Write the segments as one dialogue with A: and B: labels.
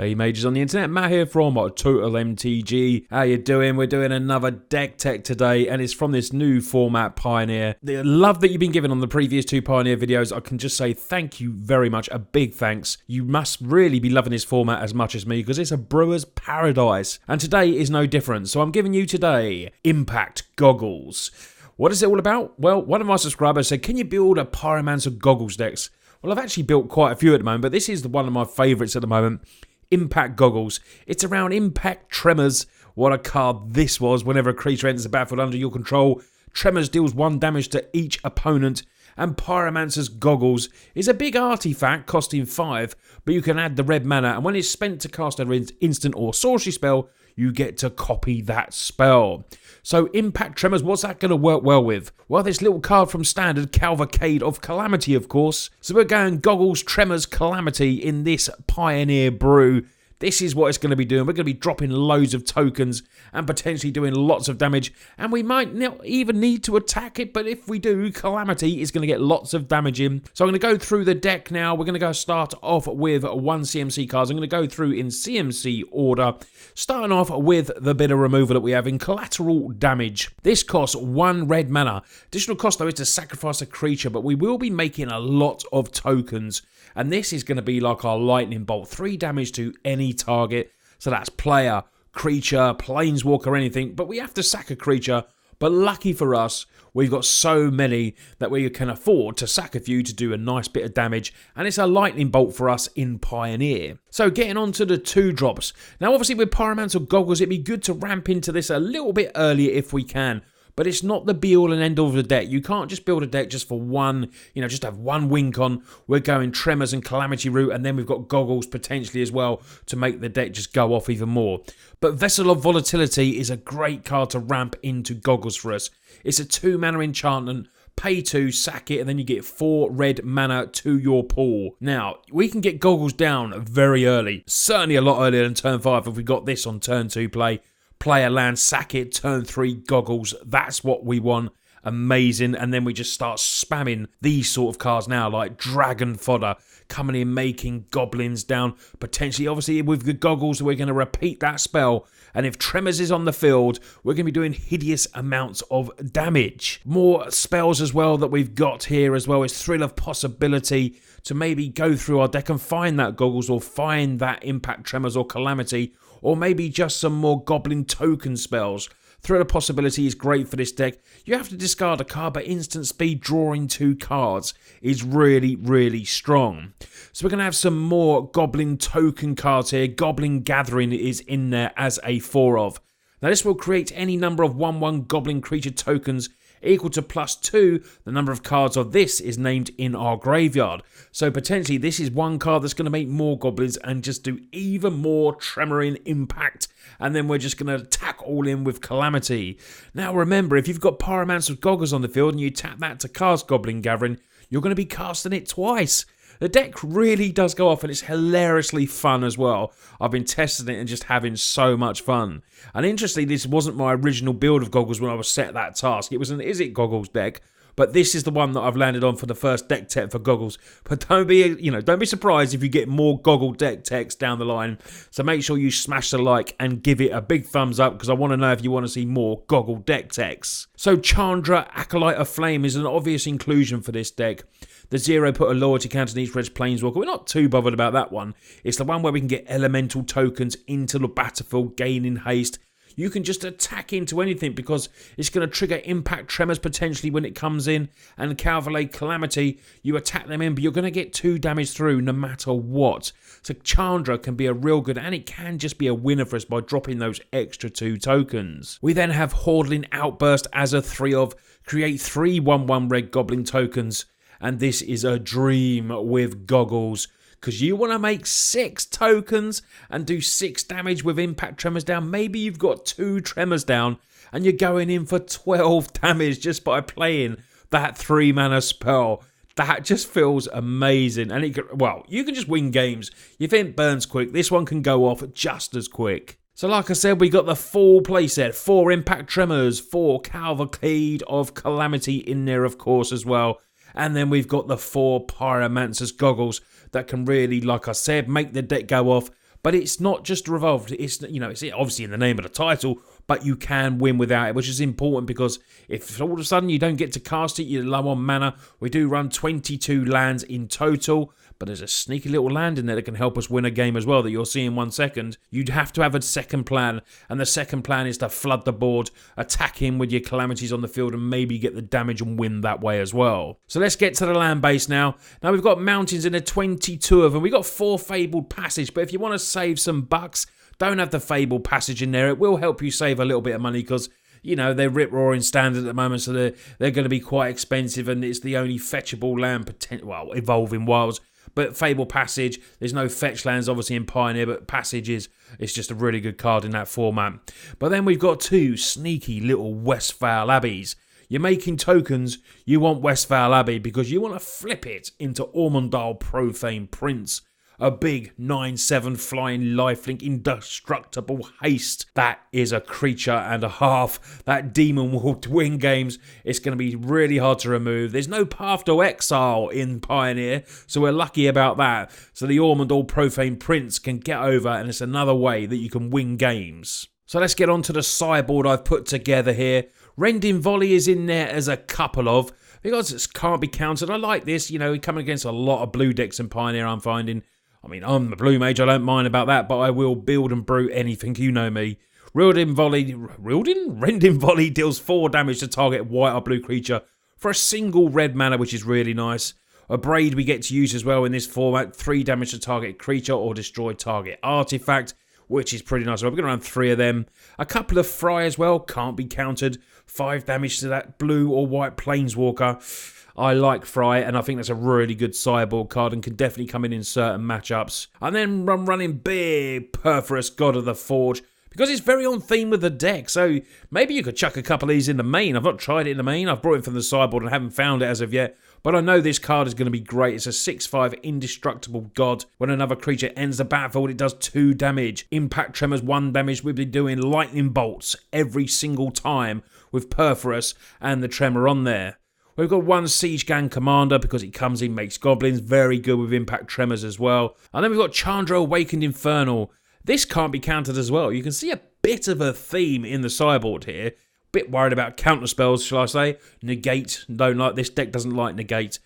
A: Hey mages on the internet, Matt here from TOTALmtg. How you doing? We're doing another deck tech today, and it's from this new format, Pioneer. The love that you've been given on the previous two Pioneer videos, I can just say thank you very much, a big thanks. You must really be loving this format as much as me, because it's a brewer's paradise. And today is no different, so I'm giving you today Impact Goggles. What is it all about? Well, one of my subscribers said, can you build a Pyromancer Goggles decks? Well, I've actually built quite a few at the moment, but this is one of my favourites at the moment. Impact Goggles. It's around Impact Tremors. What a card this was. Whenever a creature enters the battlefield under your control, Tremors deals 1 damage to each opponent. And Pyromancer's Goggles is a big artifact costing 5, but you can add the red mana, and when it's spent to cast an instant or sorcery spell, you get to copy that spell. So Impact Tremors, what's that going to work well with? Well, this little card from standard, Calvacade of Calamity, of course. So we're going Goggles, Tremors, Calamity in this Pioneer brew. This is what it's going to be doing. We're going to be dropping loads of tokens and potentially doing lots of damage. And we might not even need to attack it, but if we do, Calamity is going to get lots of damage in. So I'm going to go through the deck now. We're going to go start off with 1 CMC cards. I'm going to go through in CMC order, starting off with the bit of removal that we have in Collateral Damage. This costs 1 red mana. Additional cost, though, is to sacrifice a creature, but we will be making a lot of tokens. And this is going to be like our lightning bolt, 3 damage to any target. So that's player, creature, planeswalker, anything. But we have to sack a creature. But lucky for us, we've got so many that we can afford to sack a few to do a nice bit of damage. And it's a lightning bolt for us in Pioneer. So getting on to the 2-drops. Now obviously with Pyromancer Goggles, it'd be good to ramp into this a little bit earlier if we can. But it's not the be-all and end-all of the deck. You can't just build a deck just for one, just have one wink on. We're going Tremors and Calamity route, and then we've got Goggles potentially as well to make the deck just go off even more. But Vessel of Volatility is a great card to ramp into Goggles for us. It's a 2-mana enchantment. Pay 2, sack it, and then you get 4 red mana to your pool. Now, we can get Goggles down very early. Certainly a lot earlier than turn 5 if we got this on turn 2 play. Play a land, sack it, turn 3, Goggles. That's what we want. Amazing. And then we just start spamming these sort of cards now, like Dragon Fodder, coming in, making goblins down. Potentially, obviously, with the Goggles, we're going to repeat that spell. And if Tremors is on the field, we're going to be doing hideous amounts of damage. More spells as well that we've got here as well is Thrill of Possibility to maybe go through our deck and find that Goggles or find that Impact Tremors or Calamity, or maybe just some more Goblin token spells. Thrill of Possibility is great for this deck. You have to discard a card, but instant speed drawing 2 cards is really, really strong. So we're going to have some more Goblin token cards here. Goblin Gathering is in there as a 4 of. Now this will create any number of 1/1 Goblin creature tokens equal to +2, the number of cards of this is named in our graveyard. So potentially this is one card that's going to make more goblins and just do even more tremoring impact. And then we're just going to attack all in with Calamity. Now remember, if you've got Pyromancer Goggles on the field and you tap that to cast Goblin Gathering, you're going to be casting it twice. The deck really does go off, and it's hilariously fun as well. I've been testing it and just having so much fun. And interestingly, this wasn't my original build of Goggles when I was set that task. It was an Izzet Goggles deck, but this is the one that I've landed on for the first deck tech for Goggles. But don't be surprised if you get more Goggle deck techs down the line. So make sure you smash the like and give it a big thumbs up, because I want to know if you want to see more Goggle deck techs. So Chandra, Acolyte of Flame is an obvious inclusion for this deck. The 0 put a loyalty counter in each red planeswalker. We're not too bothered about that one. It's the one where we can get elemental tokens into the battlefield, gaining haste. You can just attack into anything because it's going to trigger Impact Tremors potentially when it comes in. And Calvacade Calamity, you attack them in, but you're going to get 2 damage through no matter what. So Chandra can be a real good, and it can just be a winner for us by dropping those extra 2 tokens. We then have Hordling Outburst as a 3 of. Create 3 1/1 red goblin tokens. And this is a dream with Goggles, because you want to make 6 tokens and do 6 damage with Impact Tremors down. Maybe you've got 2 Tremors down and you're going in for 12 damage just by playing that 3-mana spell. That just feels amazing. And you can just win games. Your event burns quick. This one can go off just as quick. So like I said, we got the full playset. 4 Impact Tremors, 4 Calvacade of Calamity in there, of course, as well. And then we've got the 4 Pyromancer's Goggles that can really, like I said, make the deck go off. but it's not just revolved. It's, you know, it's obviously in the name of the title, but you can win without it, which is important because if all of a sudden you don't get to cast it, you're low on mana. We do run 22 lands in total, but there's a sneaky little land in there that can help us win a game as well that you'll see in 1 second. You'd have to have a second plan, and the second plan is to flood the board, attack him with your calamities on the field, and maybe get the damage and win that way as well. So let's get to the land base now. Now we've got mountains in there, 22 of them. We've got 4 Fabled Passage, but if you want to save some bucks, don't have the Fabled Passage in there. It will help you save a little bit of money because, you know, they're rip-roaring standard at the moment, so they're going to be quite expensive, and it's the only fetchable land, well, Evolving Wilds. But Fabled Passage, there's no fetch lands obviously in Pioneer, but Passage is just a really good card in that format. But then we've got 2 sneaky little Westvale Abbeys. You're making tokens, you want Westvale Abbey because you want to flip it into Ormondale Profane Prince. A big 9/7 flying lifelink, indestructible haste. That is a creature and a half. That demon will win games. It's going to be really hard to remove. There's no path to exile in Pioneer, so we're lucky about that. So the Ormondale Profane Prince can get over, and it's another way that you can win games. So let's get on to the sideboard I've put together here. Rending Volley is in there as a couple of, because it can't be countered. I like this, you know, coming against a lot of blue decks in Pioneer, I'm finding. I mean, I'm a blue mage, I don't mind about that, but I will build and brew anything, you know me. Rending Volley deals 4 damage to target white or blue creature for a single red mana, which is really nice. A Braid we get to use as well in this format, 3 damage to target creature or destroy target artifact, which is pretty nice. We're going to run 3 of them. A couple of Fry as well, can't be countered. 5 damage to that blue or white Planeswalker. I like Fry, and I think that's a really good sideboard card and can definitely come in certain matchups. And then I'm running big Perforous God of the Forge because it's very on theme with the deck. So maybe you could chuck a couple of these in the main. I've not tried it in the main. I've brought it from the sideboard and haven't found it as of yet. But I know this card is going to be great. It's a 6/5 indestructible god. When another creature ends the battlefield, it does 2 damage. Impact Tremors 1 damage. We'll be doing lightning bolts every single time with Perforous and the Tremor on there. We've got 1 Siege Gang Commander because it comes in, makes goblins. Very good with Impact Tremors as well. And then we've got Chandra Awakened Infernal. This can't be countered as well. You can see a bit of a theme in the sideboard here. Bit worried about counter spells, shall I say. Negate. Don't like this deck, doesn't like negate.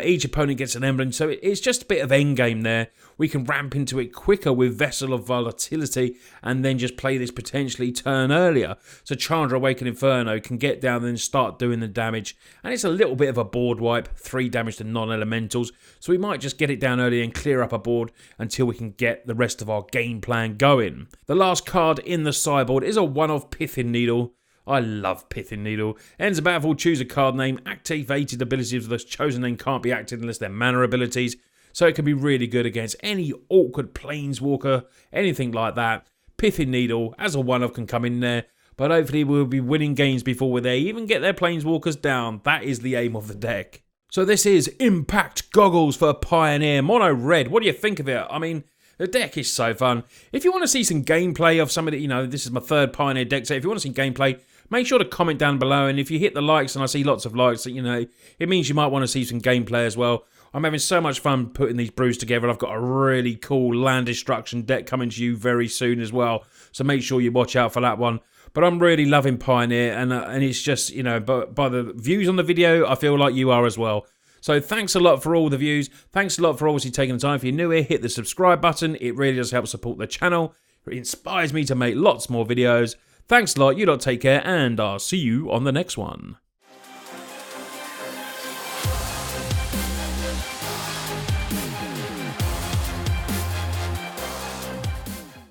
A: Each opponent gets an emblem, so it's just a bit of endgame there. We can ramp into it quicker with Vessel of Volatility and then just play this potentially turn earlier. So Chandra Awakened Inferno can get down and start doing the damage. And it's a little bit of a board wipe, 3 damage to non-elementals. So we might just get it down early and clear up a board until we can get the rest of our game plan going. The last card in the sideboard is a one-off Pithing Needle. I love Pithing Needle. Ends a battlefield, choose a card name. Activated abilities of the chosen name can't be active unless they're mana abilities. So it can be really good against any awkward Planeswalker, anything like that. Pithing Needle, as a one-off, can come in there. But hopefully we'll be winning games before they even get their Planeswalkers down. That is the aim of the deck. So this is Impact Goggles for Pioneer. Mono Red, what do you think of it? I mean, the deck is so fun. If you want to see some gameplay of somebody, you know, this is my 3rd Pioneer deck, so if you want to see gameplay, make sure to comment down below, and if you hit the likes, and I see lots of likes, you know, it means you might want to see some gameplay as well. I'm having so much fun putting these brews together, and I've got a really cool land destruction deck coming to you very soon as well, so make sure you watch out for that one. But I'm really loving Pioneer, and it's just, you know, by the views on the video, I feel like you are as well. So thanks a lot for all the views. Thanks a lot for obviously taking the time. If you're new here, hit the subscribe button. It really does help support the channel. It inspires me to make lots more videos. Thanks a lot, you lot take care, and I'll see you on the next one.